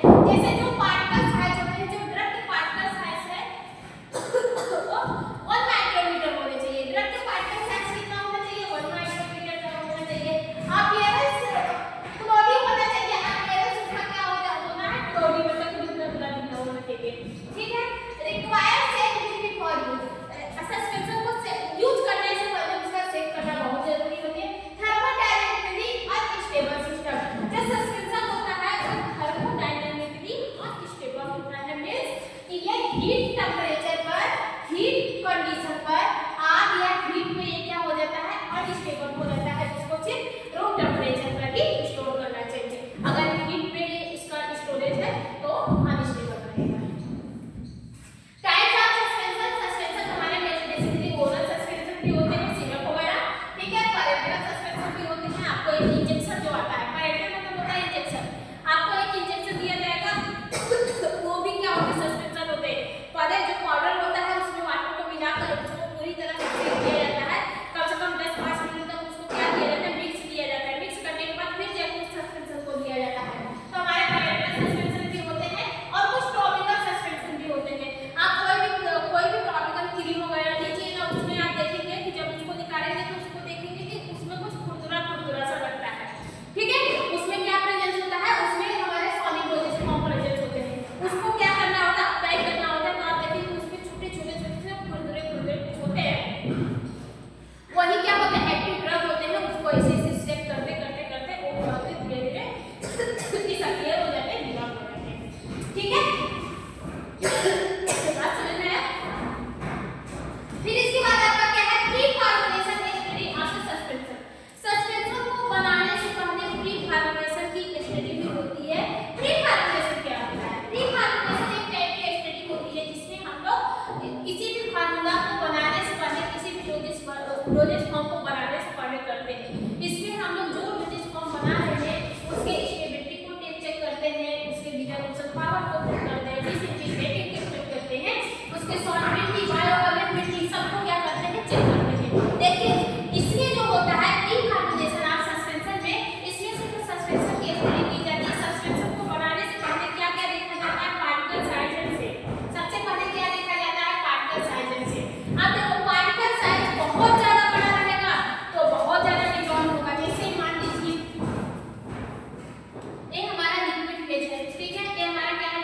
जैसे जो particle size होते हैं, जो द्रव के पार्टिकल साइज है वो 1 माइक्रोमीटर होने चाहिए। द्रव के पार्टिकल साइज कितना होना चाहिए? 1 माइक्रोमीटर का होना चाहिए। आप ये क्लोरीन होना चाहिए। आप ये उसका क्या होना है? क्लोरीन मतलब कितना लिखा होना चाहिए। ठीक है। Required sensitivity for use, suspension को यूज करने से पहले उसका चेक करना बहुत जरूरी होता है। थर्मोडायनामिकली अनस्टेबल सिस्टम, जो सस्पेंशन होता है वो थर्मोडायनामिकली अनस्टेबल होता है। मींस कि ये हीट टेंपरेचर पर, हीट कंडीशन पर, आग या हीट में ये क्या हो जाता है? अनस्टेबल हो जाता है, जिसको सिर्फ रूम टेंपरेचर पर ही स्टोर करना चाहिए। अगर हीट पे इसका स्टोरेज है तो अनस्टेबल रहेगा। टाइप्स ऑफ सस्पेंशन, सस्पेंशन हमारे बेसिकली ओरल सस्पेंशन भी होते हैं, सिरप वगैरह, ठीक है। पैरेंटल सस्पेंशन भी होते हैं। आपको एक इंजेक्शन जो आता है, पैरेंटल मतलब होता है इंजेक्शन, आपको एक इंजेक्शन दिया जाएगा वो भी क्या होते हैं? सस्पेंशन होते हैं। पहले जो पाउडर होता है उसमें वाटर को मिलाकर उसको पूरी तरह से मिक्स किया जाता है, कम से कम 10-5 मिनट तक उसको क्या किया जाता है? मिक्स किया जाता है। मिक्स करने के बाद फिर जाके उस सस्पेंशन को दिया जाता है। तो हमारे पैरेंटल सस्पेंशन भी होते हैं और कुछ टॉपिकल सस्पेंशन भी होते हैं। आप कोई भी टॉपिकल क्रीम वगैरह लीजिए ना, उसमें आप देखेंगे कि जब उसको निकालेंगे तो उसको देखेंगे कि उसमें कुछ खुरदुरा सा लगता है, ठीक है। उसमें क्या प्रेजेंस होता है? उसमें हमारे सॉलिड डोजेज फॉर्म प्रेजेंस होते हैं। उसको क्या करना होता है? अप्लाई करना होता है। तो आप देखेंगे उसमें छोटे छोटे से खुरदुरे होते हैं, वही क्या होते हैं? एक्टिव ड्रग होते हैं। उसको ऐसे ऐसे स्टेप करते करते करते वो धीरे धीरे डिसअपियर हो जाते हैं, गिरा हो जाते हैं, ठीक है। बात समझ में आया? फिर इसके बाद आपका क्या है? Pre formation study of suspension. Suspension को बनाने से पहले प्री फार्मेशन की स्टडी भी होती है। प्री फार्मेशन क्या होता है? प्री फार्मेशन एक टाइप की स्टडी होती है जिसमें हम लोग किसी भी फार्मूला को बनाने से पहले, किसी भी डोजेज फॉर्म को बनाने से पहले करते हैं। इसमें हम लोग जो डोजेज फॉर्म बना रहे हैं उसके स्टेबिलिटी को चेक करते हैं, उसके रिजर्वेशन पावर को चेक करते हैं, डिसइंटीग्रेटिंग को चेक करते हैं, उसके सॉल्वेंटी, बायोअवेलेबिलिटी सबको क्या करते हैं? चेक करते हैं। देखिए इसमें जो होता है प्री फार्मेशन ऑफ सस्पेंशन में, इसमें सिर्फ सस्पेंशन की स्टडी की जाती है। सस्पेंशन को बनाने से पहले क्या क्या देखा जाता है? पार्टिकल साइज से। सबसे पहले क्या देखा जाता है? पार्टिकल साइज से। अब देखो पार्टिकल साइज बहुत ज्यादा बड़ा रहेगा तो बहुत ज्यादा डिजॉल्व होगा। जैसे मान लीजिए ये हमारा लिक्विड फेज है, ठीक है। ये हमारा क्या है?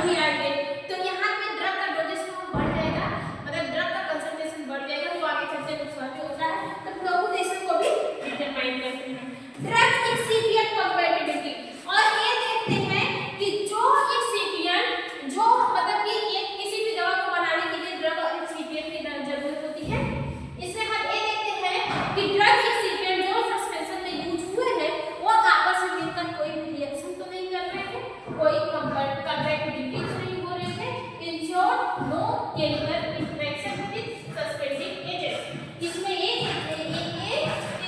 ही आएंगे तो यहाँ पे ड्रग का डोजेस बढ़ जाएगा, मतलब ड्रग का कंसंट्रेशन बढ़ जाएगा, तो आगे चलते नुकसान भी होता है। तो प्रोपोगेशन को भी डिटरमाइन करते हैं। ड्रग एक्सिपिएंट कंपैटिबिलिटी, और ये देखते हैं कि जो एक्सिपिएंट जो मतलब कि एक किसी भी दवा को बनाने के लिए ड्रग एक्सिपिएंट की जरूरत होती है, इसमें हम ये देखते हैं कि ड्रग एक्सिपिएंट जो सस्पेंशन में यूज हुए हैं वो आपस में मिलकर कोई भी रिएक्शन तो नहीं कर रहे हैं, कोई कंपैटिबिलिटी नहीं हो रही है, in short no chemical interaction with suspending agent. इसमें ये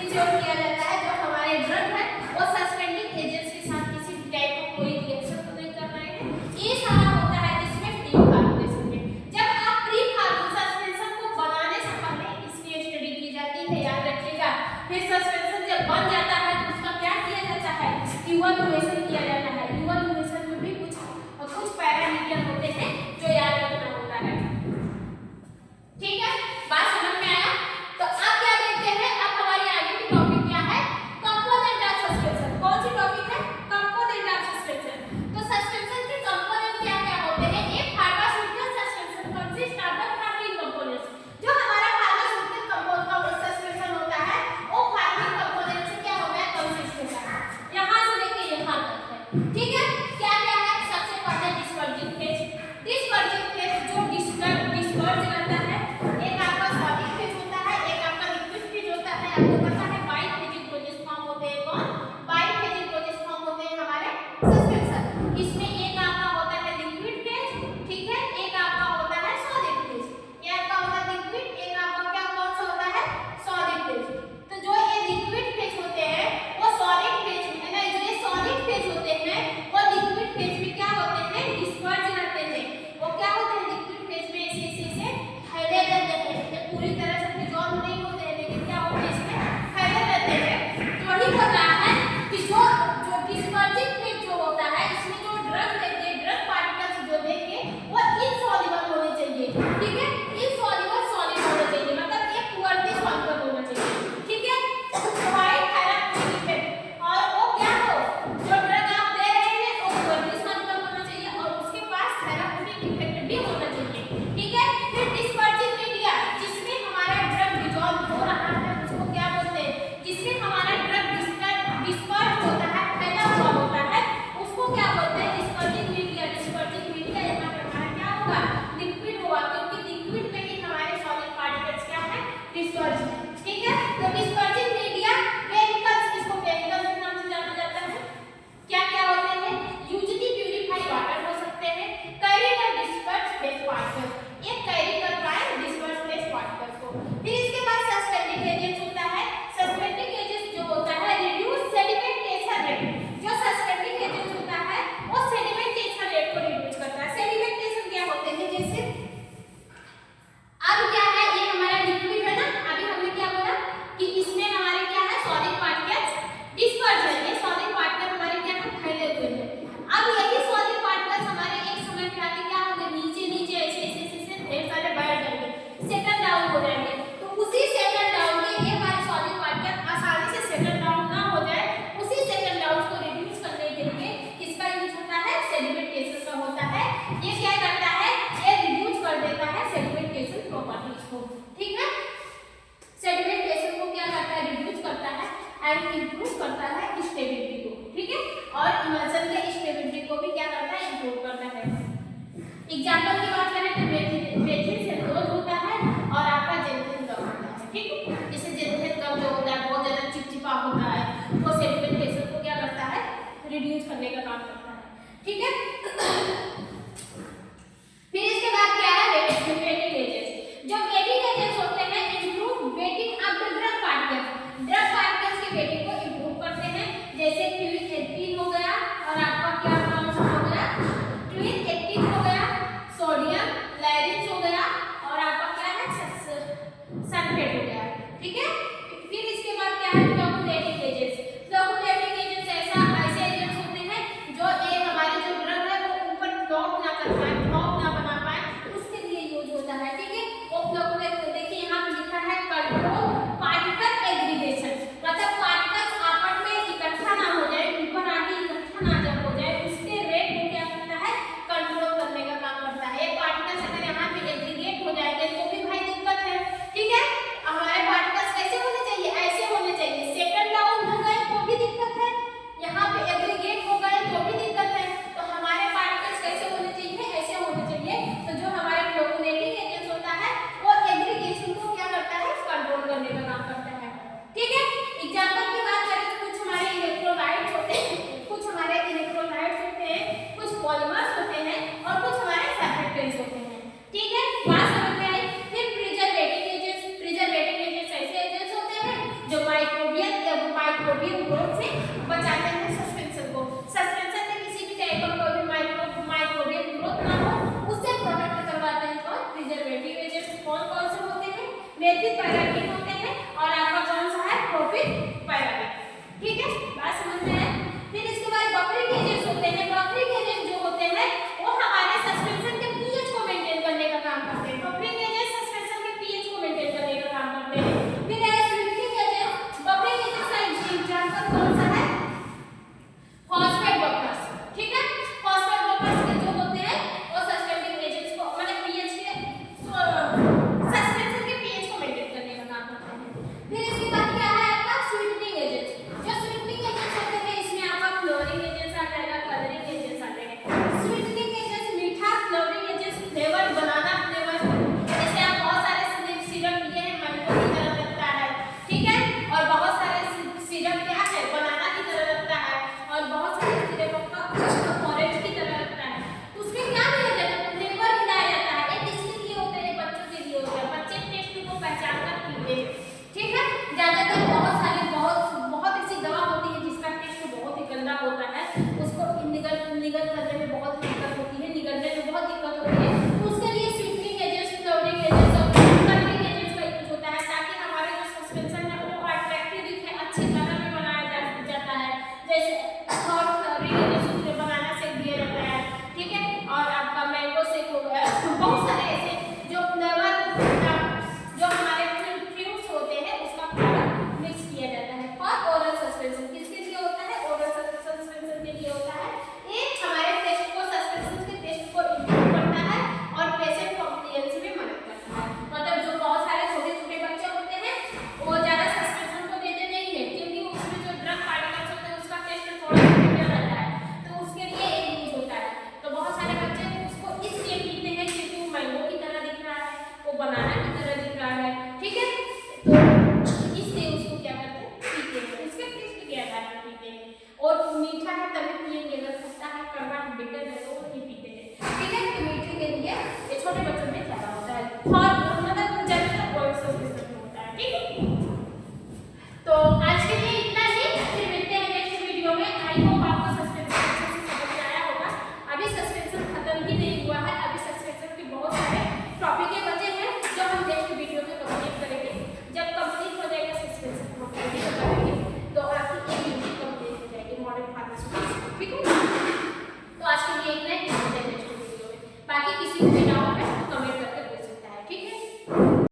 इंश्योर किया जाता है जो हमारे ड्रग है वो सस्पेंडिंग एजेंट्स के साथ किसी भी टाइप का कोई रिएक्शन तो नहीं कर रहे हैं। ये सारा होता है जिसमें प्री फार्मेशन में। जब आप प्री फार्मेशन सस्पेंशन को बनाने से पहले इसकी स्टडी की जाती है, याद रखिएगा। फिर सस्पेंशन जब बन जाता है तो उसका क्या किया जाता है, इवैल्यूएशन किया जाता है। इवैल्यूएशन में भी कुछ पैरामीटर होते हैं जो याद रखना होता है। ठीक है, बात समझ में आया? तो अब क्या देखते हैं, अब हमारी आगे की टॉपिक क्या है, कंपोनेंट ऑफ सस्पेंशन। कौन सी टॉपिक है, कंपोनेंट ऑफ सस्पेंशन। तो सस्पेंशन के कंपोनेंट क्या क्या होते हैं, एक pharmaceutical suspension consist of the following components. जो हमारा फार्मास्यूटिकल कंपोनेंट सस्पेंशन होता है वो फॉलोइंग कंपोनेंट से क्या होता है, कंसिस्ट होता है। यहां से लेके यहां तक है। ठीक है, क्या क्या है, सबसे पहले डिस्पर्जिंग फेज। डिस्पर्जिंग फेज जो डिस्पर्ज करता है, एक आपका सॉलिड फेज होता है, एक आपका लिक्विड फेज होता है। आपको पता है बाइफेजिक प्रोसेस फॉर्म होते हैं, कौन बाइफेजिक प्रोसेस फॉर्म होते हैं हमारे सस्पेंशन। इसमें एक आपका होता है लिक्विड फेज, ठीक है, एक आपका होता है सॉलिड फेज। ये आपका होता है लिक्विड, एक आपका क्या कौन सा होता है, सॉलिड फेज। तो जो ये लिक्विड फेज होते हैं वो सॉलिड फेज में ना, जो ये सॉलिड फेज होते हैं वो लिक्विड फेज में क्या होते हैं, डिस्पर्ज रहते हैं। वो क्या होते हैं, लिक्विड फेज में ऐसे फैले रहते हैं, ये पूरी तरह से डिसॉल्व नहीं होते हैं, लेकिन क्या होते हैं, इसमें फैले रहते हैं। तो वही हो रहा है कि जो डिस्पर्जिंग फेज जो होता है, इसमें जो ड्रग लेंगे, ड्रग पार्टिकल्स जो लेंगे वो इनसॉल्युबल होने चाहिए। ठीक है, इनसॉल्युबल सॉलिड होने चाहिए, मतलब एक पुअरली सॉल्युबल होना चाहिए। ठीक है, प्रोवाइड थेरेप्यूटिक इफेक्ट, और वो क्या हो, जो ड्रग आप दे रहे हैं वो पुअरली सॉल्युबल होना चाहिए और उसके पास थेरेप्यूटिक इफेक्ट भी होना चाहिए। ठीक है, फिर डिस्पर्जिंग मीडिया, जिसमें हमारा ड्रग डिसॉल्व हो रहा है उसको क्या बोलते हैं, जिसमें हमारा ड्रग डिस्पर्ज होता है, फैला हुआ होता है, उसको क्या बोलते हैं, डिस्पर्जिंग मीडिया। डिस्पर्जिंग मीडिया यहाँ पे हमारा क्या होगा, लिक्विड होगा, क्योंकि लिक्विड में ही हमारे सॉलिड पार्टिकल्स क्या है, डिस्पर्ज है। ठीक है, तो डिस्पर्जिंग मीडिया केमिकल्स, इसको केमिकल्स के नाम से जाना जाता है। क्या क्या होते हैं, यूजली प्यूरिफाइड वाटर हो सकते हैं, कैरीड और डिस्पर्स फेज पार्टिकल, ये कैरी कर रहा है डिस्पर्स फेज पार्टिकल्स को। फिर इसके बाद सस्पेंडिंग एजेंट होता है। सस्पेंडिंग एजेंट जो होता है, रिड्यूस सेडिमेंटेशन रेट। जो सस्पेंडिंग एजेंट होता है वो सेडिमेंटेशन रेट को रिड्यूस करता है। सेडिमेंटेशन क्या होते हैं, जैसे अब क्या है, ये हमारा लिक्विड है ना, अभी हमने क्या बोला कि इसमें हमारे क्या है, सॉलिड पार्टिकल्स डिस्पर्ज है, ये सॉलिड पार्टिकल हमारे क्या है, फैले हुए हैं। अब यही सॉलिड पार्टिकल्स हमारे एक समय पे आके क्या होंगे, नीचे नीचे ऐसे ढेर सारे बैठ जाएंगे, सेटल डाउन हो जाएंगे। तो उसी सेटल डाउन में ये हमारे सॉलिड पार्टिकल आसानी से सेटल डाउन ना हो जाए, उसी सेटल डाउन को रिड्यूस करने के लिए किसका यूज होता है, सेडिमेंटेशन का होता है। ये क्या करता है, ये रिड्यूस कर देता है सेडिमेंटेशन प्रॉपर्टीज को। ठीक है, सेडिमेंटेशन को क्या करता है, रिड्यूस करता है एंड इंप्रूव करता है स्टेबिलिटी को। ठीक है, और इमल्शन के स्टेबिलिटी को भी क्या करता है, इंप्रूव करता है। एग्जांपल